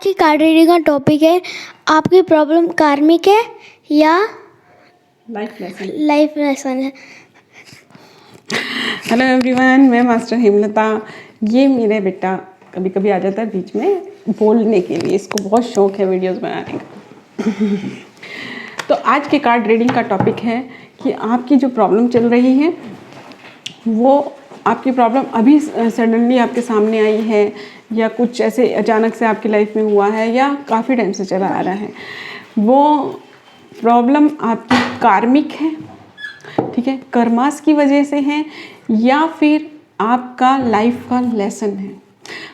की card reading का topic है आपकी प्रॉब्लम कार्मिक है या लाइफ लेसन है। हेलो एवरीवन, मैं मास्टर हेमलता। ये मेरे बेटा कभी कभी आ जाता है बीच में बोलने के लिए, इसको बहुत शौक है वीडियोस बनाने का। तो आज के कार्ड रीडिंग का टॉपिक है कि आपकी जो प्रॉब्लम चल रही है वो आपकी प्रॉब्लम अभी सडनली आपके सामने आई है या कुछ ऐसे अचानक से आपकी लाइफ में हुआ है या काफ़ी टाइम से चला आ रहा है। वो प्रॉब्लम आपकी कार्मिक है, ठीक है, कर्मास की वजह से है या फिर आपका लाइफ का लेसन है।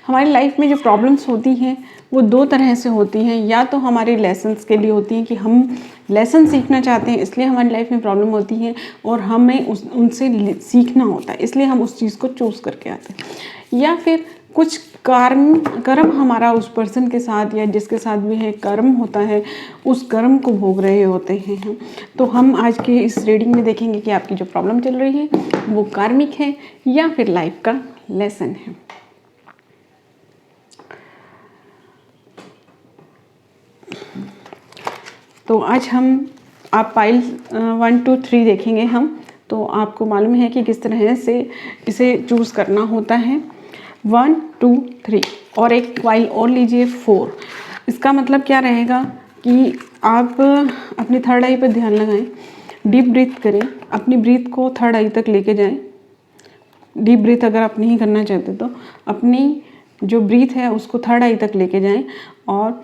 हमारी लाइफ में जो प्रॉब्लम्स होती हैं वो दो तरह से होती हैं, या तो हमारे लेसन्स के लिए होती हैं कि हम लेसन सीखना चाहते हैं इसलिए हमारी लाइफ में प्रॉब्लम होती है और हमें उनसे सीखना होता है इसलिए हम उस चीज़ को चूज़ करके आते हैं, या फिर कुछ कर्म हमारा उस पर्सन के साथ या जिसके साथ भी है कर्म होता है, उस कर्म को भोग रहे होते हैं हम। तो हम आज के इस रीडिंग में देखेंगे कि आपकी जो प्रॉब्लम चल रही है वो कार्मिक है या फिर लाइफ का लेसन है। तो आज आप पाइल 1 2 3 देखेंगे हम। तो आपको मालूम है कि किस तरह से इसे चूज़ करना होता है। 1 2 3 और एक पाइल और लीजिए 4। इसका मतलब क्या रहेगा कि आप अपनी थर्ड आई पर ध्यान लगाएं, डीप ब्रीथ करें, अपनी ब्रीथ को थर्ड आई तक लेके जाएं। डीप ब्रीथ अगर आप नहीं करना चाहते तो अपनी जो ब्रीथ है उसको थर्ड आई तक लेके जाएं और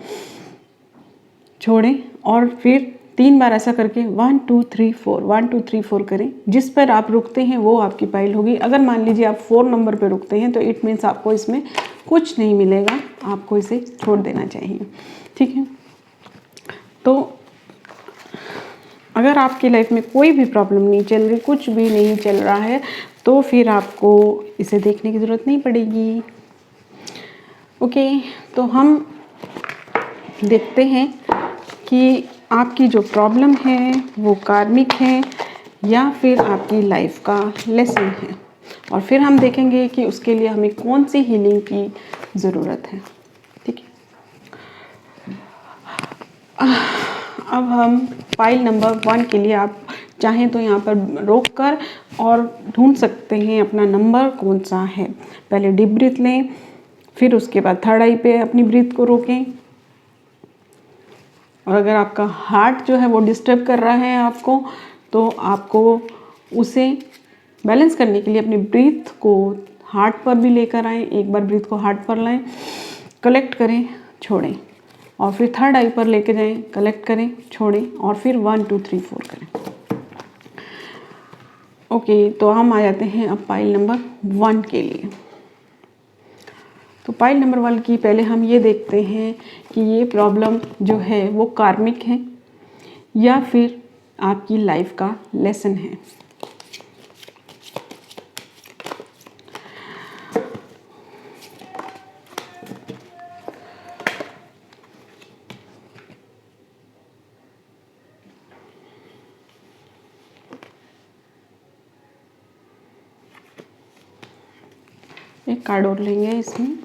छोड़ें, और फिर 3 बार ऐसा करके 1 2 3 4 1 2 3 4 करें। जिस पर आप रुकते हैं वो आपकी पाइल होगी। अगर मान लीजिए आप 4 नंबर पर रुकते हैं तो इट मीन्स आपको इसमें कुछ नहीं मिलेगा, आपको इसे छोड़ देना चाहिए, ठीक है। तो अगर आपकी लाइफ में कोई भी प्रॉब्लम नहीं चल रही, कुछ भी नहीं चल रहा है, तो फिर आपको इसे देखने की ज़रूरत नहीं पड़ेगी। ओके, तो हम देखते हैं कि आपकी जो प्रॉब्लम है वो कार्मिक है या फिर आपकी लाइफ का लेसन है, और फिर हम देखेंगे कि उसके लिए हमें कौन सी हीलिंग की ज़रूरत है, ठीक है। अब हम पाइल नंबर 1 के लिए आप चाहें तो यहाँ पर रोक कर और ढूंढ सकते हैं अपना नंबर कौन सा है। पहले डीप ब्रीथ लें, फिर उसके बाद थर्ड आई पे अपनी ब्रीथ को रोकें, और अगर आपका हार्ट जो है वो डिस्टर्ब कर रहा है आपको, तो आपको उसे बैलेंस करने के लिए अपनी ब्रीथ को हार्ट पर भी लेकर आएँ। एक बार ब्रीथ को हार्ट पर लाएं, कलेक्ट करें, छोड़ें, और फिर थर्ड आई पर लेके जाएं, कलेक्ट करें, छोड़ें, और फिर 1 2 3 4 करें। ओके, तो हम आ जाते हैं अब पाइल नंबर 1 के लिए। तो पाइल नंबर 1 की पहले हम ये देखते हैं कि ये प्रॉब्लम जो है वो कार्मिक है या फिर आपकी लाइफ का लेसन है। एक कार्ड और लेंगे इसमें।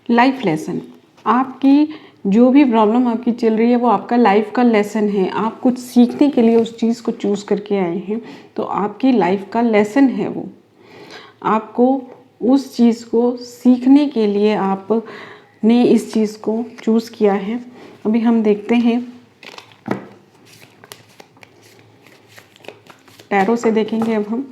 लाइफ लेसन, आपकी जो भी प्रॉब्लम आपकी चल रही है वो आपका लाइफ का लेसन है। आप कुछ सीखने के लिए उस चीज़ को चूज़ करके आए हैं, तो आपकी लाइफ का लेसन है वो। आपको उस चीज़ को सीखने के लिए आपने इस चीज़ को चूज़ किया है। अभी हम देखते हैं, टैरो से देखेंगे अब हम।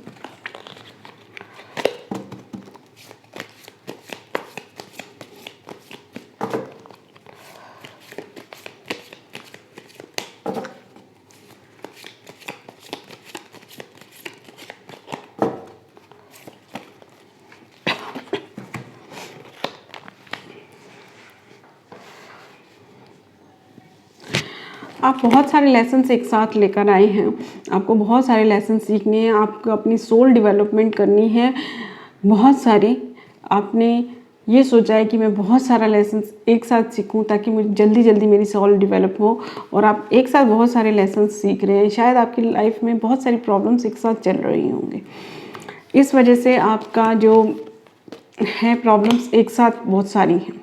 आप बहुत सारे लेसन्स एक साथ लेकर आए हैं, आपको बहुत सारे लेसन सीखने हैं, आपको अपनी सोल डेवलपमेंट करनी है बहुत सारी। आपने ये सोचा है कि मैं बहुत सारा लेसन एक साथ सीखूं ताकि मुझे जल्दी जल्दी मेरी सॉल्व डेवलप हो। और आप एक साथ बहुत सारे लेसन सीख रहे हैं, शायद आपकी लाइफ में बहुत सारी प्रॉब्लम्स एक साथ चल रही होंगे, इस वजह से आपका जो है प्रॉब्लम्स एक साथ बहुत सारी हैं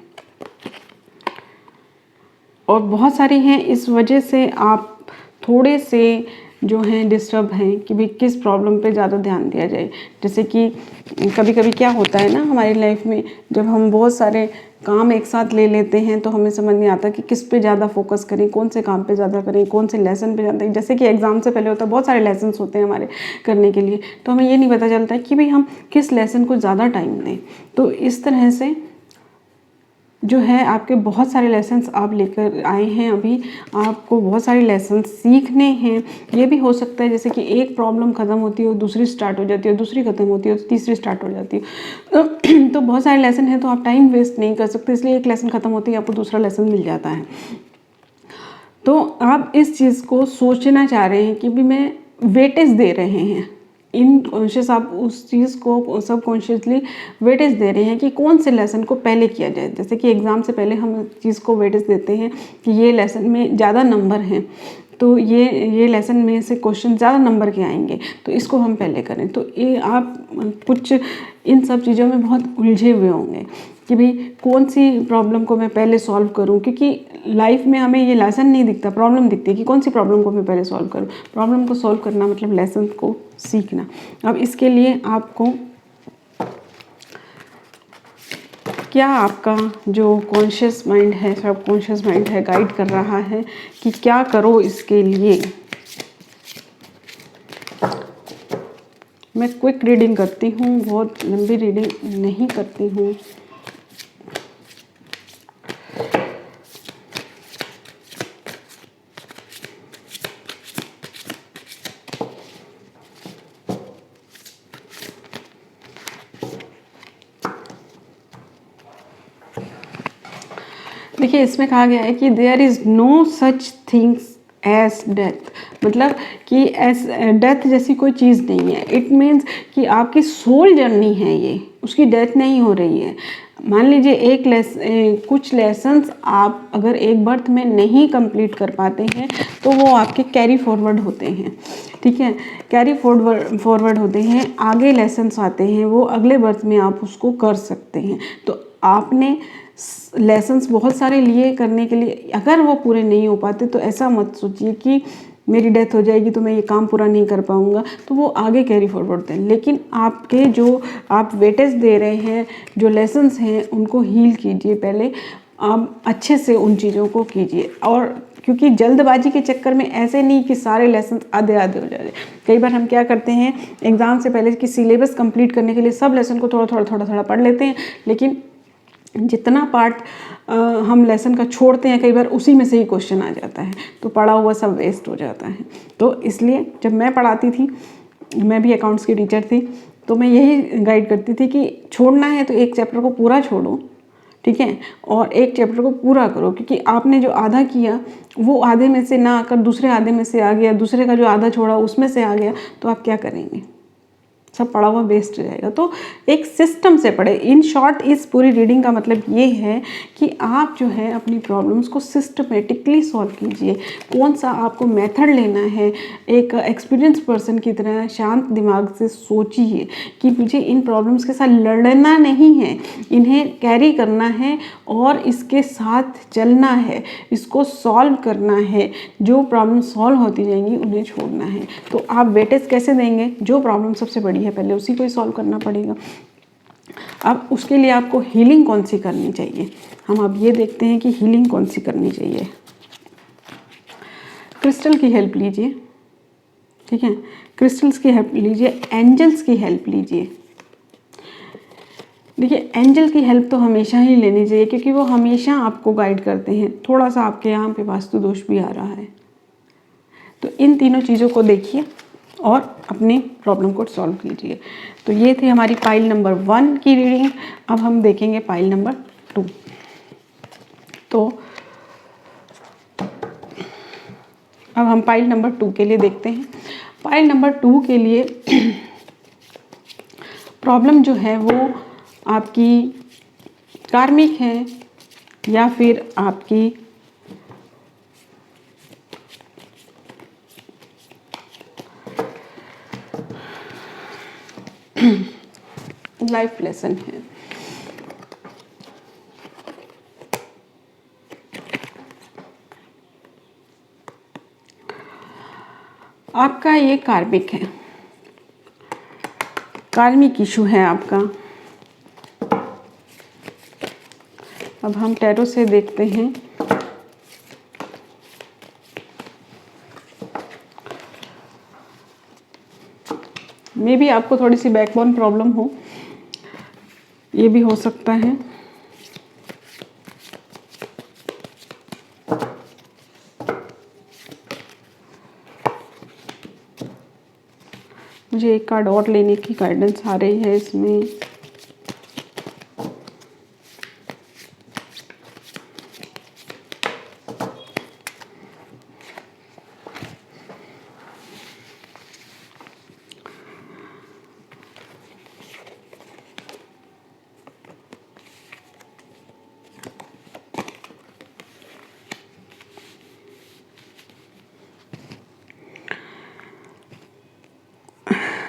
और बहुत सारी हैं, इस वजह से आप थोड़े से जो हैं डिस्टर्ब हैं कि भाई किस प्रॉब्लम पे ज़्यादा ध्यान दिया जाए। जैसे कि कभी कभी क्या होता है ना हमारी लाइफ में, जब हम बहुत सारे काम एक साथ ले लेते हैं तो हमें समझ नहीं आता कि किस पे ज़्यादा फोकस करें, कौन से काम पे ज़्यादा करें, कौन से लेसन पे ज़्यादा। जैसे कि एग्ज़ाम से पहले होता है बहुत सारे लेसन होते हैं हमारे करने के लिए, तो हमें ये नहीं पता चलता है कि भाई हम किस लेसन को ज़्यादा टाइम दें। तो इस तरह से जो है आपके बहुत सारे लेसन्स आप लेकर आए हैं, अभी आपको बहुत सारे लेसन्स सीखने हैं। ये भी हो सकता है जैसे कि एक प्रॉब्लम ख़त्म होती है और दूसरी स्टार्ट हो जाती है, और दूसरी ख़त्म होती है और तीसरी स्टार्ट हो जाती है। तो बहुत सारे लेसन हैं तो आप टाइम वेस्ट नहीं कर सकते, इसलिए एक लेसन ख़त्म होती है आपको दूसरा लेसन मिल जाता है। तो आप इस चीज़ को सोचना चाह रहे हैं कि भी मैं वेटेज दे रहे हैं, इनकॉन्शियस आप उस चीज़ को सब कॉन्शियसली वेटेज दे रहे हैं कि कौन से लेसन को पहले किया जाए। जैसे कि एग्ज़ाम से पहले हम चीज़ को वेटेज देते हैं कि ये लेसन में ज़्यादा नंबर हैं, तो ये लेसन में से क्वेश्चन ज़्यादा नंबर के आएंगे, तो इसको हम पहले करें। तो ये आप कुछ इन सब चीज़ों में बहुत उलझे हुए होंगे कि भाई कौन सी प्रॉब्लम को मैं पहले सॉल्व करूं, क्योंकि लाइफ में हमें ये लेसन नहीं दिखता, प्रॉब्लम दिखती है कि कौन सी प्रॉब्लम को मैं पहले सॉल्व करूं। प्रॉब्लम को सॉल्व करना मतलब लेसन को सीखना। अब इसके लिए आपको क्या आपका जो कॉन्शियस माइंड है, सब कॉन्शियस माइंड है, गाइड कर रहा है कि क्या करो इसके लिए। मैं क्विक रीडिंग करती हूँ, बहुत लंबी रीडिंग नहीं करती हूँ। देखिए इसमें कहा गया है कि there is no such things as death, मतलब कि एस डेथ जैसी कोई चीज़ नहीं है। इट मीन्स कि आपकी सोल जर्नी है ये, उसकी डेथ नहीं हो रही है। मान लीजिए कुछ लेसन्स आप अगर एक बर्थ में नहीं कंप्लीट कर पाते हैं तो वो आपके कैरी फॉरवर्ड होते हैं, ठीक है, कैरी फॉरवर्ड होते हैं, आगे लेसन्स आते हैं, वो अगले बर्थ में आप उसको कर सकते हैं। तो आपने लेसन्स बहुत सारे लिए करने के लिए, अगर वो पूरे नहीं हो पाते तो ऐसा मत सोचिए कि मेरी डेथ हो जाएगी तो मैं ये काम पूरा नहीं कर पाऊँगा, तो वो आगे कैरी फॉरवर्ड दें। लेकिन आपके जो आप वेटेज दे रहे हैं, जो लेसन्स हैं, उनको हील कीजिए पहले, आप अच्छे से उन चीज़ों को कीजिए। और क्योंकि जल्दबाजी के चक्कर में ऐसे नहीं कि सारे लेसन आधे आधे हो जाए। कई बार हम क्या करते हैं एग्ज़ाम से पहले कि सिलेबस कंप्लीट करने के लिए सब लेसन को थोड़ा थोड़ा पढ़ लेते हैं, लेकिन जितना पार्ट हम लेसन का छोड़ते हैं कई बार उसी में से ही क्वेश्चन आ जाता है, तो पढ़ा हुआ सब वेस्ट हो जाता है। तो इसलिए जब मैं पढ़ाती थी, मैं भी अकाउंट्स की टीचर थी, तो मैं यही गाइड करती थी कि छोड़ना है तो एक चैप्टर को पूरा छोड़ो, ठीक है, और एक चैप्टर को पूरा करो, क्योंकि आपने जो आधा किया वो आधे में से ना आकर दूसरे आधे में से आ गया, दूसरे का जो आधा छोड़ा उसमें से आ गया, तो आप क्या करेंगे, सब पढ़ा हुआ वेस्ट हो जाएगा। तो एक सिस्टम से पढ़े। इन शॉर्ट इस पूरी रीडिंग का मतलब ये है कि आप जो है अपनी प्रॉब्लम्स को सिस्टमेटिकली सॉल्व कीजिए। कौन सा आपको मेथड लेना है, एक एक्सपीरियंस पर्सन की तरह शांत दिमाग से सोचिए कि मुझे इन प्रॉब्लम्स के साथ लड़ना नहीं है, इन्हें कैरी करना है और इसके साथ चलना है, इसको सॉल्व करना है। जो प्रॉब्लम सॉल्व होती जाएंगी उन्हें छोड़ना है। तो आप वेटेज कैसे देंगे, जो प्रॉब्लम सबसे बड़ी है पहले उसी को ही सॉल्व करना पड़ेगा। अब उसके लिए आपको हीलिंग कौन सी करनी चाहिए, हम अब ये देखते हैं कि हीलिंग कौन सी करनी चाहिए। क्रिस्टल की हेल्प लीजिए, ठीक है, क्रिस्टल्स की हेल्प लीजिए, एंजल्स की हेल्प लीजिए। देखिए एंजल की हेल्प तो हमेशा ही लेनी चाहिए, क्योंकि वो हमेशा आपको गाइड करते हैं। थोड़ा सा आपके यहाँ पे वास्तु दोष भी आ रहा है, तो इन तीनों चीज़ों को देखिए और अपनी प्रॉब्लम को सॉल्व कीजिए। तो ये थी हमारी पाइल नंबर 1 की रीडिंग। अब हम देखेंगे पाइल नंबर 2। तो अब हम पाइल नंबर 2 के लिए देखते हैं। पाइल नंबर 2 के लिए प्रॉब्लम जो है वो आपकी कार्मिक है या फिर आपकी लाइफ लेसन है। आपका ये कार्मिक है, कार्मिक इशू है आपका। अब हम टैरो से देखते हैं। मे भी आपको थोड़ी सी बैकबोन प्रॉब्लम हो, ये भी हो सकता है। मुझे एक कार्ड और लेने की गाइडेंस आ रही है इसमें।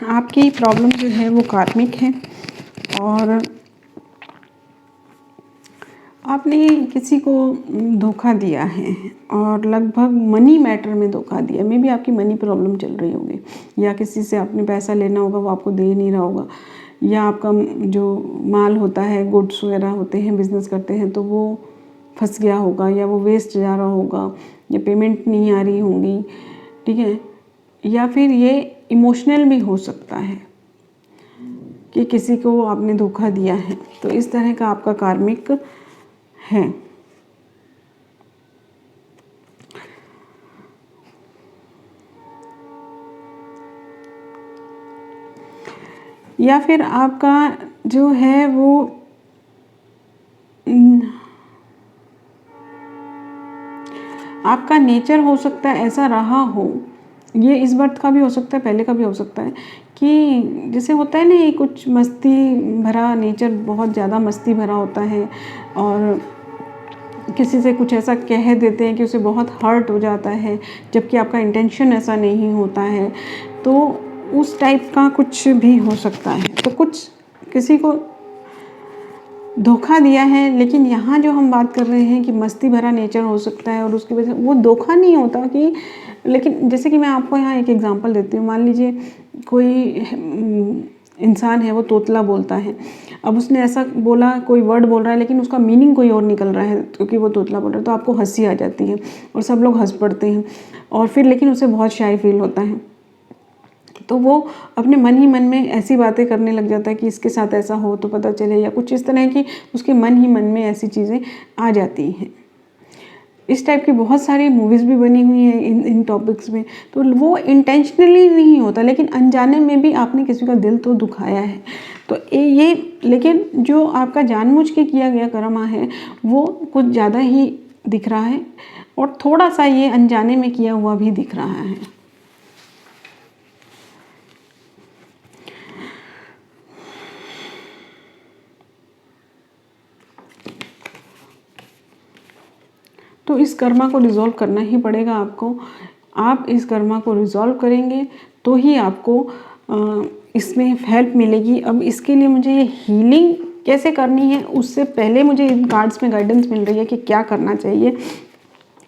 आपकी प्रॉब्लम जो है वो कार्मिक है और आपने किसी को धोखा दिया है और लगभग मनी मैटर में धोखा दिया। मे भी आपकी मनी प्रॉब्लम चल रही होगी या किसी से आपने पैसा लेना होगा वो आपको दे नहीं रहा होगा, या आपका जो माल होता है, गुड्स वगैरह होते हैं, बिजनेस करते हैं, तो वो फंस गया होगा या वो वेस्ट जा रहा होगा या पेमेंट नहीं आ रही होंगी, ठीक है। या फिर ये इमोशनल भी हो सकता है कि किसी को आपने धोखा दिया है। तो इस तरह का आपका कार्मिक है। या फिर आपका जो है वो आपका नेचर हो सकता है ऐसा रहा हो, ये इस बर्थ का भी हो सकता है, पहले का भी हो सकता है, कि जैसे होता है ना ये कुछ मस्ती भरा नेचर, बहुत ज़्यादा मस्ती भरा होता है और किसी से कुछ ऐसा कह देते हैं कि उसे बहुत हर्ट हो जाता है, जबकि आपका इंटेंशन ऐसा नहीं होता है। तो उस टाइप का कुछ भी हो सकता है। तो कुछ किसी को धोखा दिया है, लेकिन यहाँ जो हम बात कर रहे हैं कि मस्ती भरा नेचर हो सकता है और उसकी वजह से वो धोखा नहीं होता कि, लेकिन जैसे कि मैं आपको यहाँ एक एग्जांपल देती हूँ। मान लीजिए कोई इंसान है, वो तोतला बोलता है। अब उसने ऐसा बोला, कोई वर्ड बोल रहा है लेकिन उसका मीनिंग कोई और निकल रहा है क्योंकि वो तोतला बोल रहा है, तो आपको हंसी आ जाती है और सब लोग हंस पड़ते हैं और फिर लेकिन उसे बहुत शाय फील होता है। तो वो अपने मन ही मन में ऐसी बातें करने लग जाता है कि इसके साथ ऐसा हो तो पता चले, या कुछ इस तरह की उसके मन ही मन में ऐसी चीज़ें आ जाती हैं। इस टाइप की बहुत सारी मूवीज़ भी बनी हुई हैं इन टॉपिक्स में। तो वो इंटेंशनली नहीं होता, लेकिन अनजाने में भी आपने किसी का दिल तो दुखाया है। तो ये लेकिन जो आपका जानबूझ के किया गया कर्मा है वो कुछ ज़्यादा ही दिख रहा है और थोड़ा सा ये अनजाने में किया हुआ भी दिख रहा है। तो इस कर्मा को रिजॉल्व करना ही पड़ेगा आपको। आप इस कर्मा को रिजॉल्व करेंगे तो ही आपको इसमें हेल्प मिलेगी। अब इसके लिए मुझे ये हीलिंग कैसे करनी है उससे पहले मुझे इन कार्ड्स में गाइडेंस मिल रही है कि क्या करना चाहिए।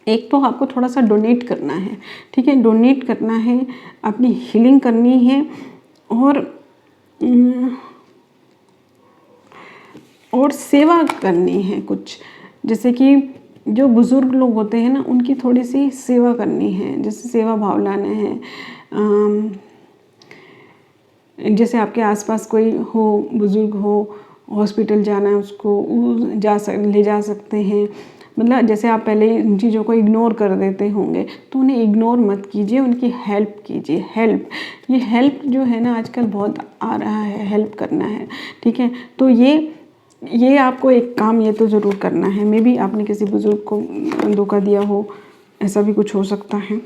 एक तो आपको थोड़ा सा डोनेट करना है, ठीक है, डोनेट करना है, अपनी हीलिंग करनी है और सेवा करनी है कुछ। जैसे कि जो बुज़ुर्ग लोग होते हैं ना, उनकी थोड़ी सी सेवा करनी है, जैसे सेवा भाव लाना है। जैसे आपके आसपास कोई हो, बुज़ुर्ग हो, हॉस्पिटल जाना है, उसको ले जा सकते हैं। मतलब जैसे आप पहले इन चीज़ों को इग्नोर कर देते होंगे, तो उन्हें इग्नोर मत कीजिए, उनकी हेल्प कीजिए। ये हेल्प जो है ना आजकल बहुत आ रहा है, हेल्प करना है, ठीक है। तो ये आपको एक काम ये तो ज़रूर करना है। मे बी आपने किसी बुज़ुर्ग को धोखा दिया हो, ऐसा भी कुछ हो सकता है।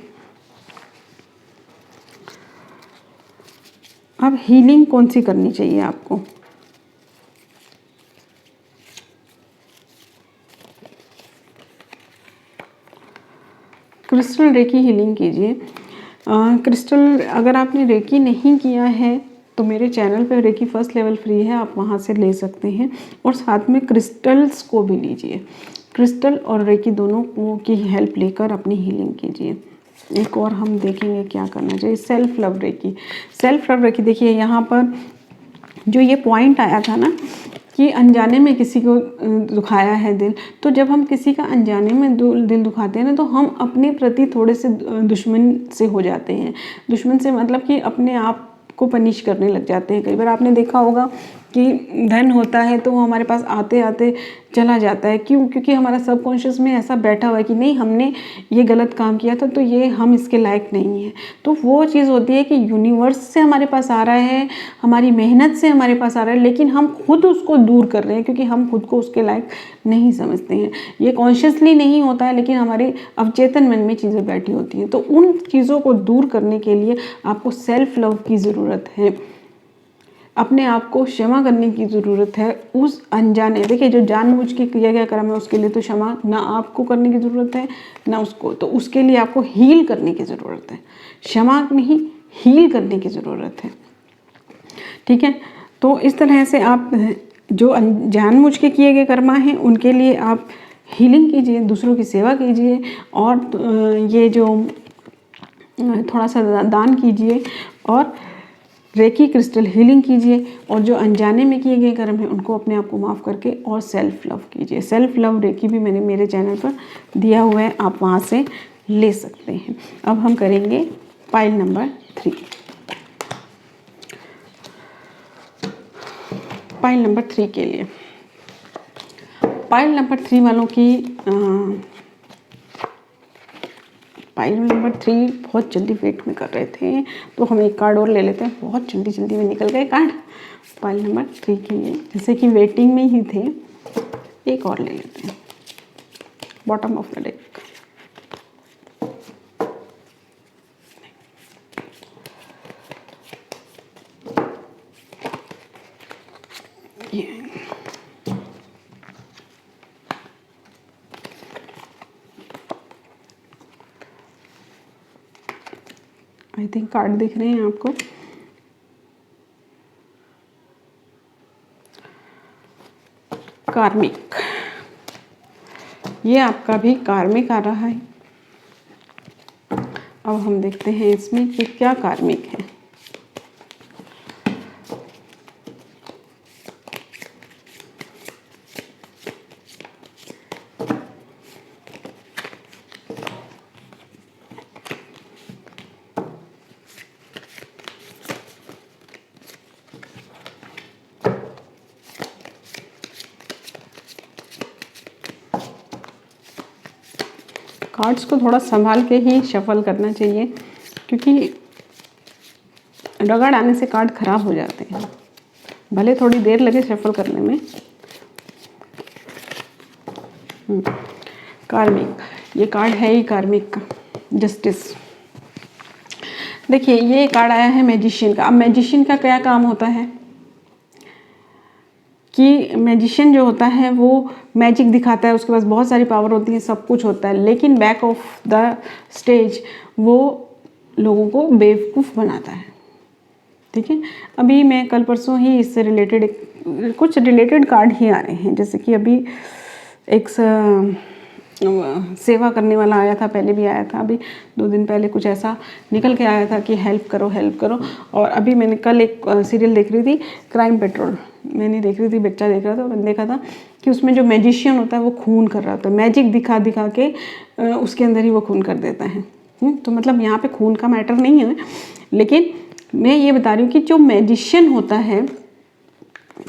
अब हीलिंग कौन सी करनी चाहिए आपको? क्रिस्टल रेकी हीलिंग कीजिए। क्रिस्टल अगर आपने रेकी नहीं किया है तो मेरे चैनल पे रेकी फर्स्ट लेवल फ्री है, आप वहाँ से ले सकते हैं। और साथ में क्रिस्टल्स को भी लीजिए, क्रिस्टल और रेकी दोनों की हेल्प लेकर अपनी हीलिंग कीजिए। एक और हम देखेंगे क्या करना चाहिए, self love reiki. Self love reiki देखिए यहाँ पर जो ये पॉइंट आया था ना कि अनजाने में किसी को दुखाया है दिल, तो जब हम किसी का अनजाने में दिल दुखाते हैं ना तो हम अपने प्रति थोड़े से दुश्मन से हो जाते हैं। दुश्मन से मतलब कि अपने आप को पनिश करने लग जाते हैं। कई बार आपने देखा होगा कि धन होता है तो वो हमारे पास आते आते चला जाता है। क्यों? क्योंकि हमारा सबकॉन्शियस में ऐसा बैठा हुआ है कि नहीं, हमने ये गलत काम किया था तो ये हम इसके लायक नहीं हैं। तो वो चीज़ होती है कि यूनिवर्स से हमारे पास आ रहा है, हमारी मेहनत से हमारे पास आ रहा है, लेकिन हम खुद उसको दूर कर रहे हैं क्योंकि हम खुद को उसके लायक नहीं समझते हैं। ये कॉन्शियसली नहीं होता है लेकिन हमारे अवचेतन मन में चीज़ें बैठी होती हैं। तो उन चीज़ों को दूर करने के लिए आपको सेल्फ लव की ज़रूरत है, अपने आप को क्षमा करने की ज़रूरत है। उस अनजाने, देखिए जो जानबूझ के किया गया कर्म है उसके लिए तो क्षमा ना आपको करने की ज़रूरत है ना उसको, तो उसके लिए आपको हील करने की ज़रूरत है। क्षमा नहीं, हील करने की ज़रूरत है। ठीक है, तो इस तरह से आप जो जानबूझ के किए गए कर्म हैं उनके लिए आप हीलिंग कीजिए, दूसरों की सेवा कीजिए और ये जो थोड़ा सा दान कीजिए और रेकी क्रिस्टल हीलिंग कीजिए। और जो अनजाने में किए गए कर्म हैं उनको अपने आप को माफ़ करके और सेल्फ लव कीजिए। सेल्फ लव रेकी भी मैंने मेरे चैनल पर दिया हुआ है, आप वहाँ से ले सकते हैं। अब हम करेंगे पाइल नंबर 3। पाइल नंबर 3 के लिए, पाइल नंबर 3 वालों की पाइल नंबर 3 बहुत जल्दी वेट में कर रहे थे तो हम एक कार्ड और ले लेते हैं। बहुत जल्दी जल्दी में निकल गए कार्ड। पाइल नंबर 3 के लिए जैसे कि वेटिंग में ही थे, एक और ले लेते हैं। Bottom of the deck. I think card दिख रहे हैं आपको। कार्मिक, ये आपका भी कार्मिक आ रहा है। अब हम देखते हैं इसमें कि क्या कार्मिक है। कार्ड्स को थोड़ा संभाल के ही शफल करना चाहिए क्योंकि रगड़ आने से कार्ड खराब हो जाते हैं, भले थोड़ी देर लगे शफल करने में। कार्मिक, ये कार्ड है ही कार्मिक का, जस्टिस। देखिए ये कार्ड आया है मैजिशियन का। अब मैजिशियन का क्या काम होता है कि मैजिशियन जो होता है वो मैजिक दिखाता है, उसके पास बहुत सारी पावर होती है, सब कुछ होता है, लेकिन बैक ऑफ द स्टेज वो लोगों को बेवकूफ़ बनाता है। ठीक है, अभी मैं कल परसों ही इससे रिलेटेड कुछ रिलेटेड कार्ड ही आ रहे हैं। जैसे कि अभी एक सेवा करने वाला आया था, पहले भी आया था, अभी 2 दिन पहले कुछ ऐसा निकल के आया था कि हेल्प करो हेल्प करो। और अभी मैंने कल एक सीरियल देख रही थी, क्राइम पेट्रोल, मैंने देख रही थी, बच्चा देख रहा था, मैंने देखा था कि उसमें जो मैजिशियन होता है वो खून कर रहा होता है, मैजिक दिखा दिखा के उसके अंदर ही वो खून कर देता है। तो मतलब यहाँ पे खून का मैटर नहीं है, लेकिन मैं ये बता रही हूँ कि जो मैजिशियन होता है,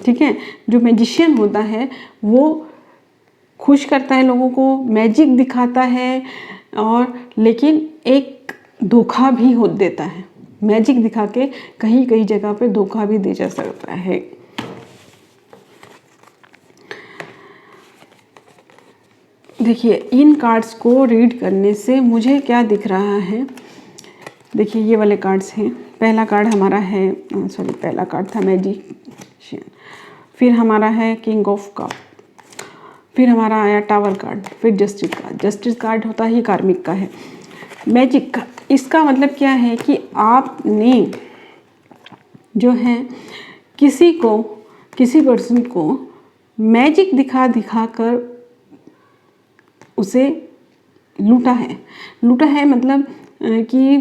ठीक है, जो मैजिशियन होता है वो खुश करता है लोगों को, मैजिक दिखाता है, और लेकिन एक धोखा भी हो देता है। मैजिक दिखा के कहीं कहीं जगह पे धोखा भी दे जा सकता है। देखिए इन कार्ड्स को रीड करने से मुझे क्या दिख रहा है, देखिए ये वाले कार्ड्स हैं। पहला कार्ड हमारा है, सॉरी पहला कार्ड था मैजिशियन, फिर हमारा है किंग ऑफ कप, फिर हमारा आया टावर कार्ड, फिर जस्टिस कार्ड। जस्टिस कार्ड होता ही कार्मिक का है। मैजिक, इसका मतलब क्या है कि आपने जो है किसी पर्सन को मैजिक दिखा कर उसे लूटा है मतलब कि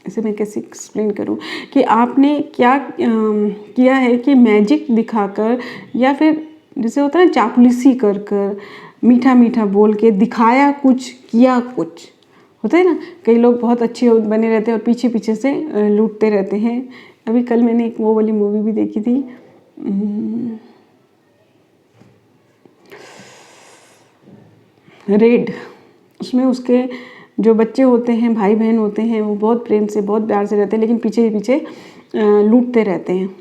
इसे मैं कैसे एक्सप्लेन करूं कि आपने क्या किया है कि मैजिक दिखाकर या फिर जैसे होता है चापलूसी कर मीठा मीठा बोल के दिखाया कुछ, किया कुछ, होता है ना। कई लोग बहुत अच्छे बने रहते हैं और पीछे पीछे से लूटते रहते हैं। अभी कल मैंने एक वो वाली मूवी भी देखी थी, रेड। उसमें उसके जो बच्चे होते हैं, भाई बहन होते हैं, वो बहुत प्रेम से बहुत प्यार से रहते हैं, लेकिन पीछे पीछे लूटते रहते हैं।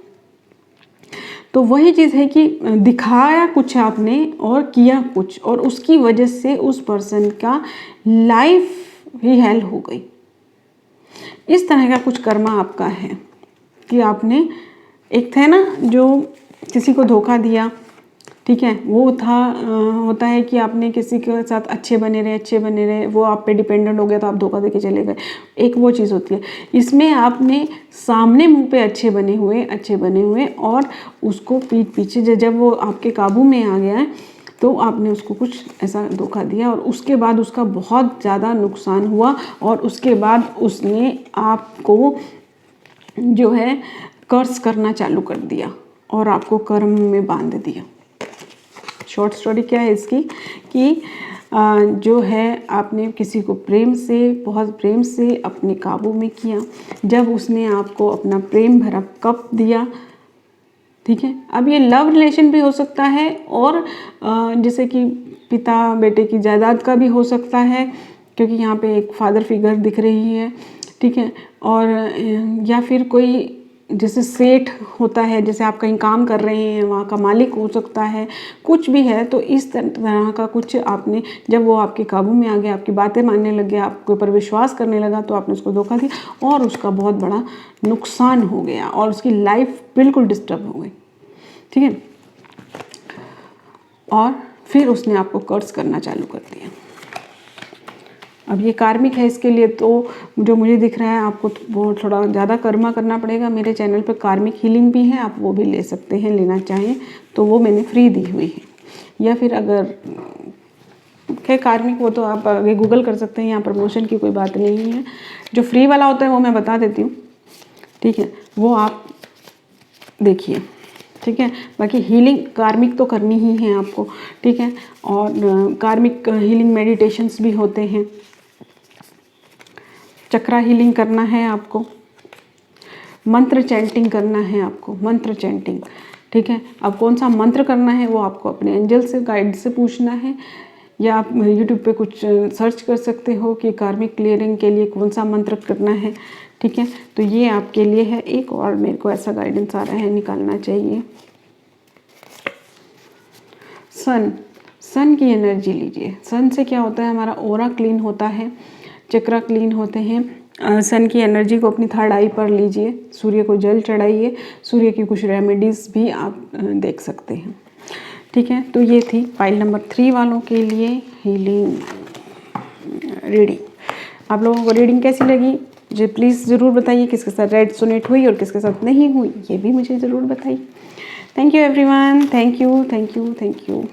तो वही चीज़ है कि दिखाया कुछ आपने और किया कुछ, और उसकी वजह से उस पर्सन का लाइफ ही हेल हो गई। इस तरह का कुछ कर्मा आपका है कि आपने, एक थे ना जो किसी को धोखा दिया, ठीक है, वो था होता है कि आपने किसी के साथ अच्छे बने रहे, वो आप पे डिपेंडेंट हो गया तो आप धोखा देके चले गए, एक वो चीज़ होती है। इसमें आपने सामने मुंह पे अच्छे बने हुए और उसको पीठ पीछे जब वो आपके काबू में आ गया है तो आपने उसको कुछ ऐसा धोखा दिया, और उसके बाद उसका बहुत ज़्यादा नुकसान हुआ, और उसके बाद उसने आपको जो है कर्ज करना चालू कर दिया और आपको कर्म में बांध दिया। शॉर्ट स्टोरी क्या है इसकी कि जो है आपने किसी को बहुत प्रेम से अपने काबू में किया, जब उसने आपको अपना प्रेम भरा कप दिया, ठीक है। अब ये लव रिलेशन भी हो सकता है, और जैसे कि पिता बेटे की जायदाद का भी हो सकता है, क्योंकि यहाँ पे एक फादर फिगर दिख रही है, ठीक है। और या फिर कोई जैसे सेठ होता है, जैसे आप कहीं काम कर रहे हैं वहाँ का मालिक हो सकता है, कुछ भी है। तो इस तरह का कुछ आपने, जब वो आपके काबू में आ गया, आपकी बातें मानने लग गया, आपके ऊपर विश्वास करने लगा, तो आपने उसको धोखा दिया और उसका बहुत बड़ा नुकसान हो गया और उसकी लाइफ बिल्कुल डिस्टर्ब हो गई, ठीक है। और फिर उसने आपको कर्ज करना चालू कर दिया। अब ये कार्मिक है, इसके लिए तो जो मुझे दिख रहा है आपको वो थोड़ा ज़्यादा कर्मा करना पड़ेगा। मेरे चैनल पर कार्मिक हीलिंग भी है, आप वो भी ले सकते हैं, लेना चाहें तो वो मैंने फ्री दी हुई है। या फिर अगर है कार्मिक, वो तो आप आगे गूगल कर सकते हैं, यहाँ प्रमोशन की कोई बात नहीं है। जो फ्री वाला होता है वो मैं बता देती हूँ, ठीक है, वो आप देखिए, ठीक है। बाकी हीलिंग कार्मिक तो करनी ही है आपको, ठीक है। और कार्मिक हीलिंग मेडिटेशंस भी होते हैं, चक्रा हीलिंग करना है आपको, मंत्र चैंटिंग करना है आपको, मंत्र चैंटिंग, ठीक है। अब कौन सा मंत्र करना है वो आपको अपने एंजल से, गाइड से पूछना है, या आप यूट्यूब पे कुछ सर्च कर सकते हो कि कार्मिक क्लियरिंग के लिए कौन सा मंत्र करना है, ठीक है। तो ये आपके लिए है। एक और मेरे को ऐसा गाइडेंस आ रहा है, निकालना चाहिए। सन की एनर्जी लीजिए। सन से क्या होता है, हमारा ऑरा क्लीन होता है, चक्रा क्लीन होते हैं। सन की एनर्जी को अपनी थर्ड आई पर लीजिए, सूर्य को जल चढ़ाइए, सूर्य की कुछ रेमेडीज़ भी आप देख सकते हैं, ठीक है। तो ये थी फाइल नंबर 3 वालों के लिए हीलिंग रीडिंग। आप लोगों को रीडिंग कैसी लगी मुझे प्लीज़ ज़रूर बताइए। किसके साथ रेजोनेट हुई और किसके साथ नहीं हुई ये भी मुझे ज़रूर बताइए। Thank you everyone, thank you.